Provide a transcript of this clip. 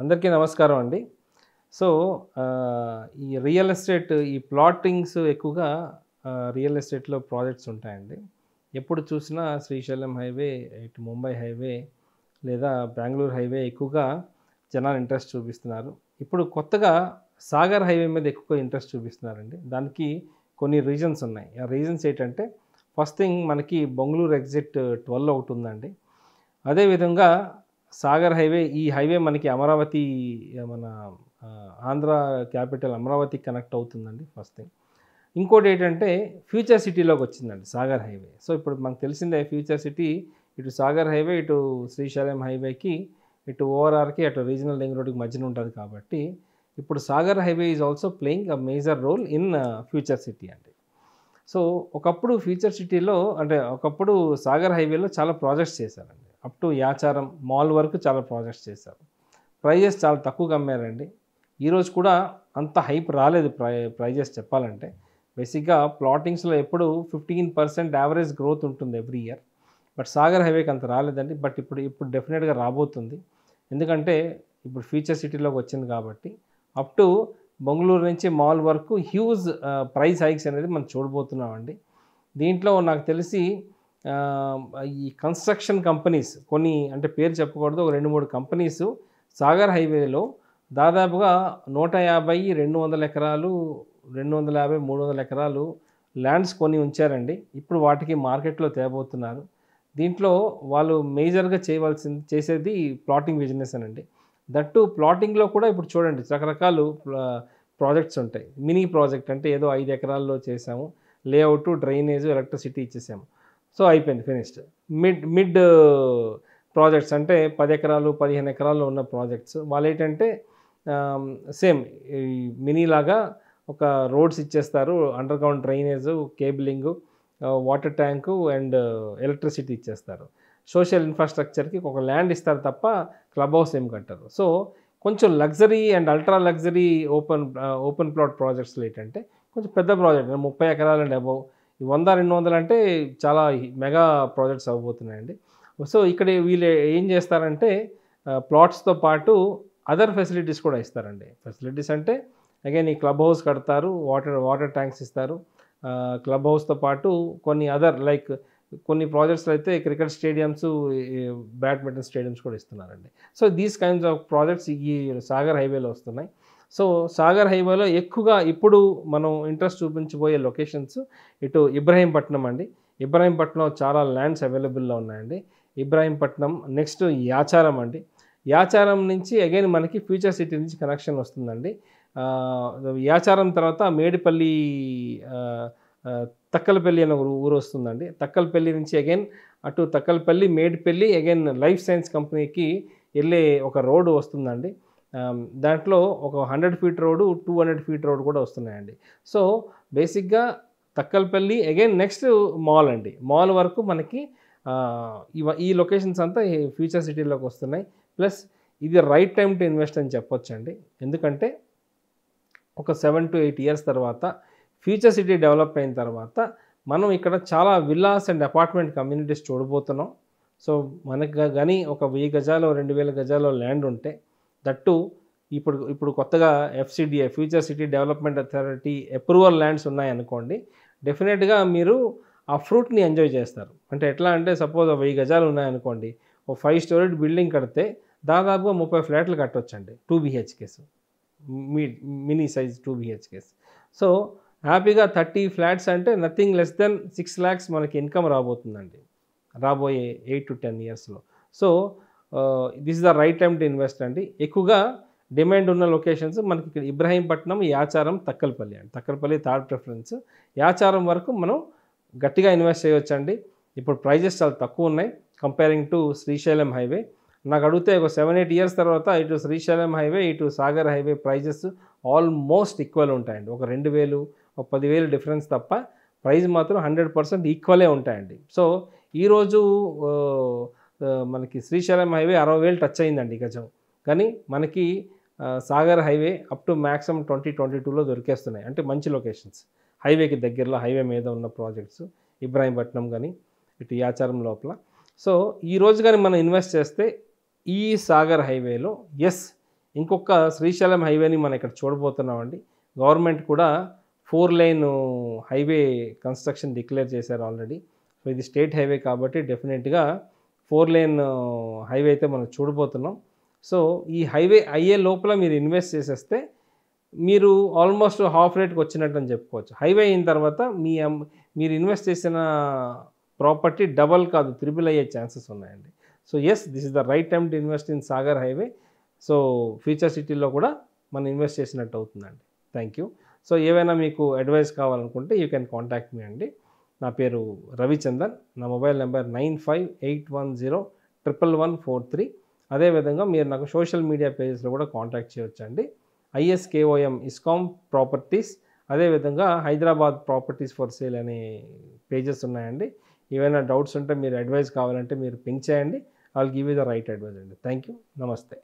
అందరికీ నమస్కారం అండి. సో, ఈ రియల్ ఎస్టేట్ ఈ ప్లాటింగ్స్ ఎక్కువగా రియల్ ఎస్టేట్‌లో ప్రాజెక్ట్స్ ఉంటాయండి. ఎప్పుడు చూసినా శ్రీశైలం హైవే, ఇటు ముంబై హైవే లేదా బెంగుళూరు హైవే ఎక్కువగా జనాలు ఇంట్రెస్ట్ చూపిస్తున్నారు. ఇప్పుడు కొత్తగా సాగర్ హైవే మీద ఎక్కువ ఇంట్రెస్ట్ చూపిస్తున్నారండి. దానికి కొన్ని రీజన్స్ ఉన్నాయి. ఆ రీజన్స్ ఏంటంటే ఫస్ట్ థింగ్ మనకి బెంగుళూరు ఎగ్జిట్ 12 ఒకటి ఉందండి. అదేవిధంగా సాగర్ హైవే ఈ హైవే మనకి అమరావతి మన ఆంధ్ర క్యాపిటల్ అమరావతికి కనెక్ట్ అవుతుందండి ఫస్ట్ థింగ్. ఇంకోటి ఏంటంటే ఫ్యూచర్ సిటీలోకి వచ్చిందండి సాగర్ హైవే. సో ఇప్పుడు మనకు తెలిసిందే ఫ్యూచర్ సిటీ ఇటు సాగర్ హైవే, ఇటు శ్రీశైలం హైవేకి, ఇటు ఓఆర్ఆర్‌కి, అటు రీజనల్ రింగ్ రోడ్‌కి మధ్యన ఉంటుంది కాబట్టి ఇప్పుడు Sagar highway is also playing a major role in future city అండి. సో ఒకప్పుడు ఫ్యూచర్ సిటీలో అంటే ఒకప్పుడు సాగర్ హైవేలో చాలా ప్రాజెక్ట్స్ చేశారండి. అప్ టు యాచారం మాల్ వరకు చాలా ప్రాజెక్ట్స్ చేశారు. ప్రైజెస్ చాలా తక్కువగా అమ్మారండి. ఈరోజు కూడా అంత హైప్ రాలేదు ప్రైజెస్ చెప్పాలంటే. బేసిక్‌గా ప్లాటింగ్స్‌లో ఎప్పుడు 15% యావరేజ్ గ్రోత్ ఉంటుంది ఎవ్రీ ఇయర్. బట్ సాగర్ హైవేకి అంత రాలేదండి. బట్ ఇప్పుడు డెఫినెట్‌గా రాబోతుంది. ఎందుకంటే ఇప్పుడు ఫ్యూచర్ సిటీలోకి వచ్చింది కాబట్టి అప్ టు బెంగుళూరు నుంచి మాల్ వరకు హ్యూజ్ ప్రైస్ హైక్స్ అనేది మనం చూడబోతున్నామండి. దీంట్లో నాకు తెలిసి ఆహ్, ఈ కన్‌స్ట్రక్షన్ కంపెనీస్ కొన్ని అంటే పేరు చెప్పకూడదు. ఒక 2, 3 కంపెనీసు సాగర్ హైవేలో దాదాపుగా 150, 200 ఎకరాలు, 250, 300 ఎకరాలు ల్యాండ్స్ కొని ఉంచారండి. ఇప్పుడు వాటికి మార్కెట్‌లో తేబోతున్నారు. దీంట్లో వాళ్ళు మేజర్‌గా చేసేది ప్లాటింగ్ బిజినెసేనండి. దట్ టూ ప్లాటింగ్‌లో కూడా ఇప్పుడు చూడండి రకరకాలు ప్రాజెక్ట్స్ ఉంటాయి. మినీ ప్రాజెక్ట్ అంటే ఏదో 5 ఎకరాల్లో చేసాము. లేఅవుట్, డ్రైనేజ్, ఎలక్ట్రిసిటీ ఇచ్చేసాము. సో అయిపోయింది ఫినిష్డ్. మిడ్ ప్రాజెక్ట్స్ అంటే 10 ఎకరాలు, 15 ఎకరాల్లో ఉన్న ప్రాజెక్ట్స్. వాళ్ళేంటంటే సేమ్ ఈ మినీలాగా ఒక రోడ్స్ ఇచ్చేస్తారు. Underground drainage, cabling, water tank and electricity ఇచ్చేస్తారు. సోషల్ ఇన్‌ఫ్రాస్ట్రక్చర్‌కి ఒక ల్యాండ్ ఇస్తారు తప్ప క్లబ్ హౌస్ ఏం కట్టరు. సో కొంచెం luxury and ultra luxury open plot ప్రాజెక్ట్స్‌లో ఏంటంటే కొంచెం పెద్ద ప్రాజెక్ట్ 30 ఎకరాలు అండ్ అబోవ్. 100, 200 అంటే చాలా మెగా ప్రాజెక్ట్స్ అవ్వబోతున్నాయండి. సో ఇక్కడ వీళ్ళు ఏం చేస్తారంటే ప్లాట్స్‌తో పాటు అదర్ ఫెసిలిటీస్ కూడా ఇస్తారండి. ఫెసిలిటీస్ అంటే అగైన్ ఈ క్లబ్ హౌస్ కడతారు. వాటర్ ట్యాంక్స్ ఇస్తారు. క్లబ్ హౌస్‌తో పాటు కొన్ని అదర్ లైక్ కొన్ని ప్రాజెక్ట్స్‌లో అయితే క్రికెట్ స్టేడియమ్స్, బ్యాడ్మింటన్ స్టేడియమ్స్ కూడా ఇస్తున్నారండి. So these kinds of projects ఈ సాగర్ హైవేలో వస్తున్నాయి. సో సాగర్ హైవేలో ఎక్కువగా ఇప్పుడు మనం ఇంట్రెస్ట్ చూపించబోయే లొకేషన్స్ ఇటు ఇబ్రహీంపట్నం అండి. ఇబ్రహీంపట్నంలో చాలా ల్యాండ్స్ అవైలబుల్‌లో ఉన్నాయండి. ఇబ్రహీంపట్నం నెక్స్ట్ యాచారం అండి. యాచారం నుంచి అగైన్ మనకి ఫ్యూచర్ సిటీ నుంచి కనెక్షన్ వస్తుందండి. యాచారం తర్వాత మేడిపల్లి ఆహ్, ఆహ్, తక్కలపల్లి అనే ఊరు వస్తుందండి. తక్కలపల్లి నుంచి అగైన్ అటు Takkalapalli, Medipalli again life science కంపెనీకి వెళ్ళే ఒక రోడ్డు వస్తుందండి. దాంట్లో ఒక 100 ఫీట్ రోడ్డు, 200 ఫీట్ రోడ్ కూడా వస్తున్నాయండి. సో బేసిక్‌గా తక్కలపల్లి అగైన్ నెక్స్ట్ మాల్ అండి. మాల్ వరకు మనకి ఈ లొకేషన్స్ అంతా ఈ ఫ్యూచర్ సిటీలోకి వస్తున్నాయి. ప్లస్ ఇది రైట్ టైమ్ టు ఇన్వెస్ట్ అని చెప్పొచ్చండి. ఎందుకంటే ఒక 7-8 ఇయర్స్ తర్వాత ఫ్యూచర్ సిటీ డెవలప్ అయిన తర్వాత మనం ఇక్కడ చాలా విల్లాస్ అండ్ అపార్ట్మెంట్ కమ్యూనిటీస్ చూడబోతున్నాం. సో మనకు గాని ఒక 1000 గజాలు, 2000 గజాల్లో ల్యాండ్ ఉంటే దట్టు ఇప్పుడు కొత్తగా FCDA future city development authority approval lands ఉన్నాయనుకోండి. డెఫినెట్‌గా మీరు ఆ ఫ్రూట్‌ని ఎంజాయ్ చేస్తారు. అంటే ఎట్లా అంటే సపోజ్ 1000 గజాలు ఉన్నాయనుకోండి. ఓ 5 స్టోరీడ్ బిల్డింగ్ కడితే దాదాపుగా 30 ఫ్లాట్లు కట్టొచ్చండి. 2 బీహెచ్‌కేస్. మీ మినీ సైజ్ 2 బీహెచ్‌కేస్. సో హ్యాపీగా 30 ఫ్లాట్స్ అంటే నథింగ్ లెస్ దెన్ 6 లాక్స్ మనకి ఇన్‌కమ్ రాబోతుందండి. రాబోయే 8-10 ఇయర్స్‌లో. So this is the right time to invest అండి. ఎక్కువగా డిమాండ్ ఉన్న లొకేషన్స్ మనకి ఇక్కడ ఇబ్రహీంపట్నం, యాచారం, తక్కలపల్లి అండి. Takkalapalli third preference. యాచారం వరకు మనం గట్టిగా ఇన్వెస్ట్ చేయొచ్చండి. ఇప్పుడు ప్రైజెస్ చాలా తక్కువ ఉన్నాయి కంపేరింగ్ టు శ్రీశైలం హైవే. నాకు అడిగితే ఒక 7-8 ఇయర్స్ తర్వాత ఇటు శ్రీశైలం హైవే, ఇటు Sagar highway prices almost equal ఉంటాయండి. ఒక 2000, ఒక 10,000 డిఫరెన్స్ తప్ప ప్రైస్ మాత్రం 100% ఈక్వలే ఉంటాయండి. సో ఈరోజు మనకి శ్రీశైలం హైవే 60,000 టచ్ అయిందండి గజం. కానీ మనకి Sagar highway up to maximum 2022లో దొరికేస్తున్నాయి. అంటే మంచి లొకేషన్స్. హైవేకి దగ్గరలో హైవే మీద ఉన్న ప్రాజెక్ట్స్ ఇబ్రాహీంపట్నం కానీ ఇటు యాచారం లోపల. సో ఈరోజు కానీ మనం ఇన్వెస్ట్ చేస్తే ఈ సాగర్ హైవేలో ఇంకొక శ్రీశైలం హైవేని మనం ఇక్కడ చూడబోతున్నామండి. గవర్నమెంట్ కూడా 4 లేన్ హైవే కన్స్ట్రక్షన్ డిక్లేర్ చేశారు ఆల్రెడీ. సో ఇది స్టేట్ హైవే కాబట్టి డెఫినెట్‌గా 4 లేన్ హైవే అయితే మనం చూడబోతున్నాం. సో ఈ హైవే అయ్యే లోపల మీరు ఇన్వెస్ట్ చేసేస్తే మీరు ఆల్మోస్ట్ హాఫ్ రేట్‌కి వచ్చినట్టు అని చెప్పుకోవచ్చు. హైవే అయిన తర్వాత మీరు ఇన్వెస్ట్ చేసిన ప్రాపర్టీ డబల్ కాదు, త్రిబుల్ అయ్యే ఛాన్సెస్ ఉన్నాయండి. So yes, this is the right time to invest in Sagar highway. So future సిటీలో కూడా మనం ఇన్వెస్ట్ చేసినట్టు అవుతుందండి. Thank you. సో ఏవైనా మీకు అడ్వైస్ కావాలనుకుంటే యూ కెన్ కాంటాక్ట్ మీ అండి. నా పేరు రవిచందన్. నా మొబైల్ నెంబర్ 9581011143. అదేవిధంగా మీరు నాకు సోషల్ మీడియా పేజెస్లో కూడా కాంటాక్ట్ చేయవచ్చండి. ISKOM ఇస్కామ్ ప్రాపర్టీస్, అదేవిధంగా హైదరాబాద్ ప్రాపర్టీస్ ఫర్ సేల్ అనే పేజెస్ ఉన్నాయండి. ఏవైనా డౌట్స్ ఉంటే, మీరు అడ్వైస్ కావాలంటే మీరు పింక్ చేయండి. I will give you the right advice అండి. Thank you. నమస్తే.